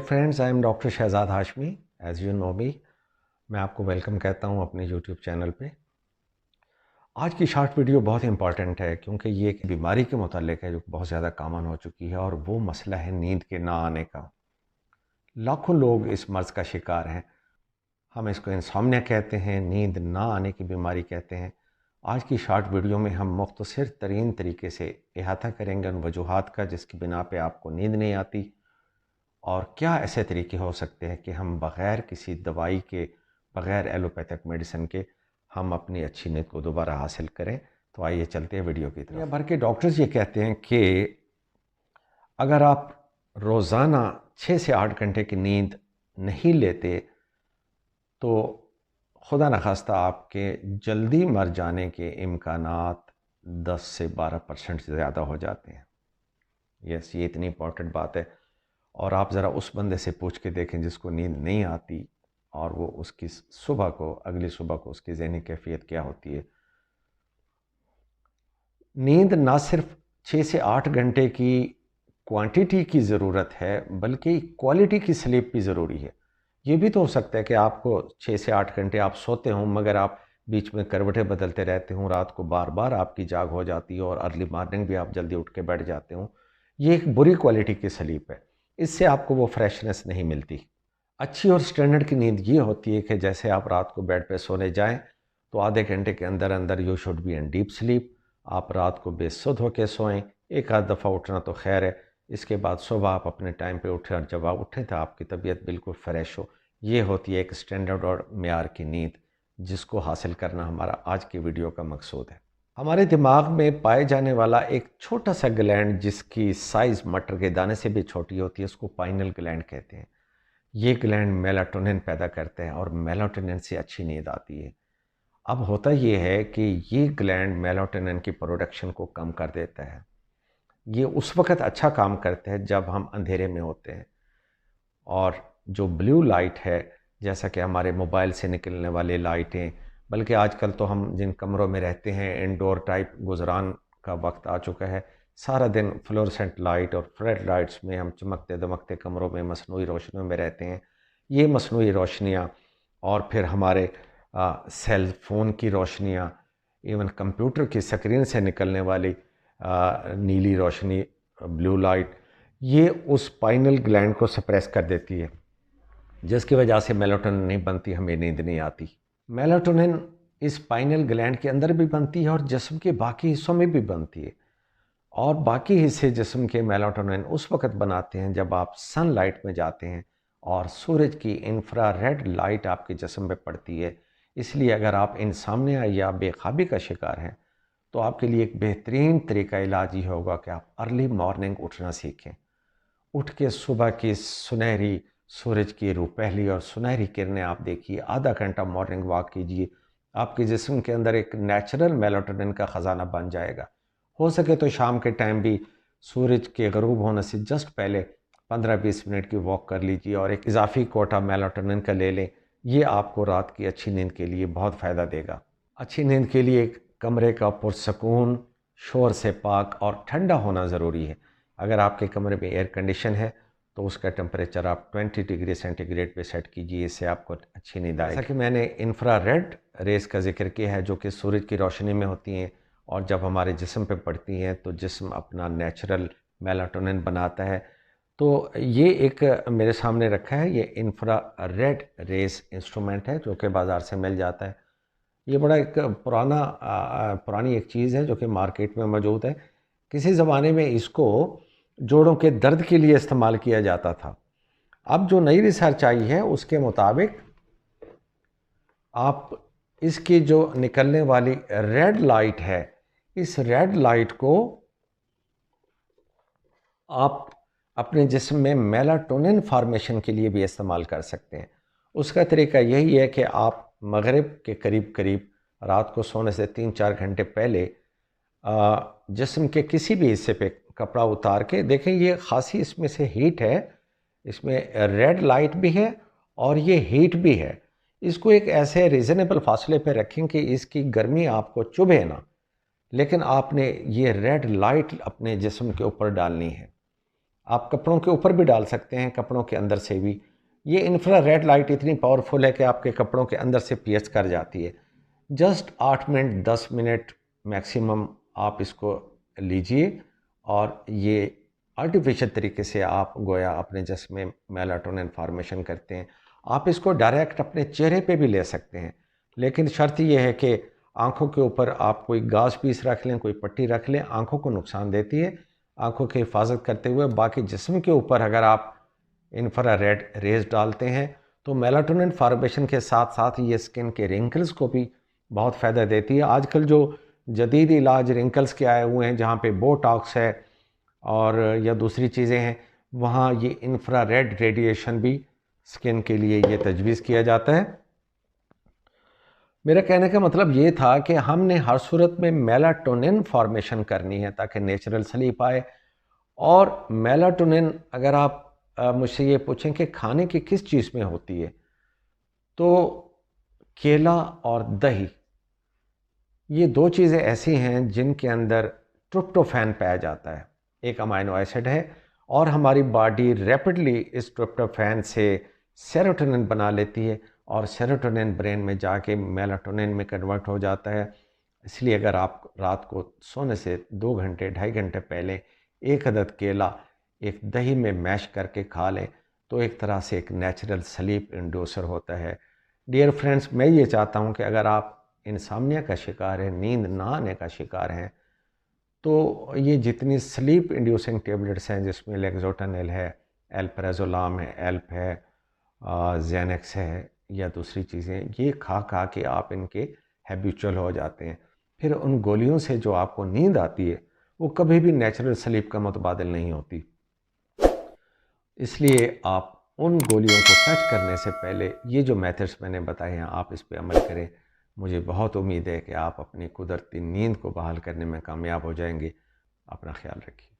Friends, I am doctor Shahzad Hashmi. As you know me, मैं आपको welcome कहता हूं अपने यूट्यूब चैनल पे। आज की शॉर्ट वीडियो बहुत इंपॉर्टेंट है क्योंकि ये एक बीमारी के मुतालिक है जो बहुत ज़्यादा कॉमन हो चुकी है, और वो मसला है नींद के ना आने का। लाखों लोग इस मर्ज़ का शिकार हैं। हम इसको इंसोम्निया कहते हैं, नींद ना आने की बीमारी कहते हैं। आज की शॉर्ट वीडियो में हम मुख्तसर तरीन तरीके से अहाता करेंगे उन वजूहात का जिसकी बिना पे आपको नींद नहीं आती, और क्या ऐसे तरीके हो सकते हैं कि हम बग़ैर किसी दवाई के, बग़ैर एलोपैथिक मेडिसिन के हम अपनी अच्छी नींद को दोबारा हासिल करें। तो आइए चलते हैं वीडियो की तरफ। दुनिया भर के डॉक्टर्स ये कहते हैं कि अगर आप रोज़ाना 6 से 8 घंटे की नींद नहीं लेते तो खुदा न खास्ता आपके जल्दी मर जाने के इम्कानात 10 से 12% से ज़्यादा हो जाते हैं। यस, ये इतनी इम्पॉर्टेंट बात है। और आप ज़रा उस बंदे से पूछ के देखें जिसको नींद नहीं आती, और वो उसकी सुबह को, अगली सुबह को उसकी ज़हनी कैफियत क्या होती है। नींद ना सिर्फ 6 से 8 घंटे की क्वांटिटी की ज़रूरत है बल्कि क्वालिटी की स्लीप भी ज़रूरी है। ये भी तो हो सकता है कि आपको 6 से 8 घंटे आप सोते हों मगर आप बीच में करवटें बदलते रहते हों, रात को बार बार आपकी जाग हो जाती हो और अर्ली मॉर्निंग भी आप जल्दी उठ के बैठ जाते हों। ये एक बुरी क्वालिटी की स्लीप है, इससे आपको वो फ्रेशनेस नहीं मिलती। अच्छी और स्टैंडर्ड की नींद ये होती है कि जैसे आप रात को बेड पे सोने जाएं तो आधे घंटे के अंदर अंदर you should be in deep sleep. आप रात को बेसुध होकर सोएं, एक आध दफ़ा उठना तो खैर है, इसके बाद सुबह आप अपने टाइम पे उठें, और जब आप उठें तो आपकी तबीयत बिल्कुल फ़्रेश हो। ये होती है एक स्टैंडर्ड और मेयार की नींद, जिसको हासिल करना हमारा आज की वीडियो का मकसूद है। हमारे दिमाग में पाए जाने वाला एक छोटा सा ग्लैंड जिसकी साइज़ मटर के दाने से भी छोटी होती है, उसको पाइनल ग्लैंड कहते हैं। ये ग्लैंड मेलाटोनिन पैदा करते हैं और मेलाटोनिन से अच्छी नींद आती है। अब होता ये है कि ये ग्लैंड मेलाटोनिन की प्रोडक्शन को कम कर देता है। ये उस वक़्त अच्छा काम करता है जब हम अंधेरे में होते हैं, और जो ब्लू लाइट है, जैसा कि हमारे मोबाइल से निकलने वाली लाइटें, बल्कि आजकल तो हम जिन कमरों में रहते हैं इंडोर टाइप गुजरान का वक्त आ चुका है। सारा दिन फ्लोरेसेंट लाइट और फ्लड लाइट्स में हम चमकते दमकते कमरों में मसनूई रोशनियों में रहते हैं। ये मसनूई रोशनियाँ और फिर हमारे सेल फ़ोन की रोशनियाँ, इवन कंप्यूटर की स्क्रीन से निकलने वाली नीली रोशनी, ब्लू लाइट, ये उस पाइनल ग्लैंड को सप्रेस कर देती है, जिसकी वजह से मेलाटोनिन नहीं बनती, हमें नींद नहीं आती। मेलाटोनिन इस पाइनल ग्लैंड के अंदर भी बनती है और जिस्म के बाकी हिस्सों में भी बनती है, और बाकी हिस्से जिस्म के मेलाटोनिन उस वक़्त बनाते हैं जब आप सनलाइट में जाते हैं और सूरज की इंफ्रारेड लाइट आपके जिस्म पे पड़ती है। इसलिए अगर आप इंसोम्निया या बेख्वाबी का शिकार हैं तो आपके लिए एक बेहतरीन तरीका इलाज ये होगा कि आप अर्ली मॉर्निंग उठना सीखें। उठ के सुबह की सुनहरी सूरज की रुपहली और सुनहरी किरणें आप देखिए, आधा घंटा मॉर्निंग वॉक कीजिए, आपके जिस्म के अंदर एक नेचुरल मेलाटोनिन का ख़जाना बन जाएगा। हो सके तो शाम के टाइम भी सूरज के ग़रूब होने से जस्ट पहले 15-20 मिनट की वॉक कर लीजिए और एक इजाफी कोटा मेलाटोनिन का ले लें। ये आपको रात की अच्छी नींद के लिए बहुत फ़ायदा देगा। अच्छी नींद के लिए एक कमरे का पुरसकून, शोर से पाक और ठंडा होना ज़रूरी है। अगर आपके कमरे में एयर कंडीशन है तो उसका टेम्परेचर आप 20 डिग्री सेंटीग्रेड पे सेट कीजिए, इससे आपको अच्छी नींद आएगी। जैसा कि मैंने इंफ्रारेड रेस का जिक्र किया है जो कि सूरज की रोशनी में होती हैं, और जब हमारे जिस्म पे पड़ती हैं तो जिस्म अपना नेचुरल मेलाटोनिन बनाता है। तो ये एक मेरे सामने रखा है, ये इंफ्रारेड रेस इंस्ट्रूमेंट है जो कि बाज़ार से मिल जाता है। ये बड़ा एक पुरानी एक चीज़ है जो कि मार्केट में मौजूद है। किसी ज़माने में इसको जोड़ों के दर्द के लिए इस्तेमाल किया जाता था। अब जो नई रिसर्च आई है उसके मुताबिक आप इसकी जो निकलने वाली रेड लाइट है, इस रेड लाइट को आप अपने जिस्म में मेलाटोनिन फार्मेशन के लिए भी इस्तेमाल कर सकते हैं। उसका तरीका यही है कि आप मगरिब के करीब करीब रात को सोने से 3-4 घंटे पहले जिस्म के किसी भी हिस्से पे कपड़ा उतार के देखें। ये खासी इसमें से हीट है, इसमें रेड लाइट भी है और ये हीट भी है। इसको एक ऐसे रीज़नेबल फासले पे रखें कि इसकी गर्मी आपको चुभे ना, लेकिन आपने ये रेड लाइट अपने जिस्म के ऊपर डालनी है। आप कपड़ों के ऊपर भी डाल सकते हैं, कपड़ों के अंदर से भी। ये इंफ्रा रेड लाइट इतनी पावरफुल है कि आपके कपड़ों के अंदर से पियर्स कर जाती है। जस्ट 8 मिनट 10 मिनट मैक्सिमम आप इसको लीजिए, और ये आर्टिफिशियल तरीके से आप गोया अपने जिस्म में मेलाटोनिन फॉर्मेशन करते हैं। आप इसको डायरेक्ट अपने चेहरे पे भी ले सकते हैं, लेकिन शर्त यह है कि आंखों के ऊपर आप कोई गाज पीस रख लें, कोई पट्टी रख लें, आंखों को नुकसान देती है। आंखों की हिफाजत करते हुए बाकी जिस्म के ऊपर अगर आप इंफ्रा रेड रेज डालते हैं तो मेलाटोनिन फॉर्मेशन के साथ साथ ये स्किन के रिंकल्स को भी बहुत फ़ायदा देती है। आजकल जो जदीद इलाज रिंकल्स के आए हुए हैं, जहाँ पे बोटॉक्स है और या दूसरी चीज़ें हैं, वहाँ ये इंफ्रा रेड रेडिएशन भी स्किन के लिए ये तजवीज़ किया जाता है। मेरा कहने का मतलब ये था कि हमने हर सूरत में मेलाटोनिन फॉर्मेशन करनी है ताकि नेचुरल स्लीप आए। और मेलाटोनिन अगर आप मुझसे ये पूछें कि खाने की किस चीज़ में होती है, तो केला और दही, ये दो चीज़ें ऐसी हैं जिनके अंदर ट्रिप्टोफैन पाया जाता है, एक अमाइनो एसिड है, और हमारी बॉडी रैपिडली इस ट्रिप्टोफैन से सेरोटोनिन बना लेती है, और सेरोटोनिन ब्रेन में जाके मेलाटोनिन में कन्वर्ट हो जाता है। इसलिए अगर आप रात को सोने से 2 घंटे 2.5 घंटे पहले एक अदद केला एक दही में मैश करके खा लें तो एक तरह से एक नेचुरल स्लीप इंड्यूसर होता है। डियर फ्रेंड्स, मैं ये चाहता हूँ कि अगर आप इंसोम्निया का शिकार हैं, नींद ना आने का शिकार हैं, तो ये जितनी स्लीप इंड्यूसिंग टेबलेट्स हैं जिसमें लेक्सोटानिल है, एल्प्राजोलाम है, एल्प है, ज़ेनेक्स है या दूसरी चीज़ें, ये खा खा के आप इनके हैबिचुअल हो जाते हैं। फिर उन गोलियों से जो आपको नींद आती है वो कभी भी नेचुरल स्लीप का मुतबादिल नहीं होती। इसलिए आप उन गोलियों को टच करने से पहले ये जो मेथड्स मैंने बताए हैं आप इस पे अमल करें। मुझे बहुत उम्मीद है कि आप अपनी कुदरती नींद को बहाल करने में कामयाब हो जाएंगे। अपना ख्याल रखिए।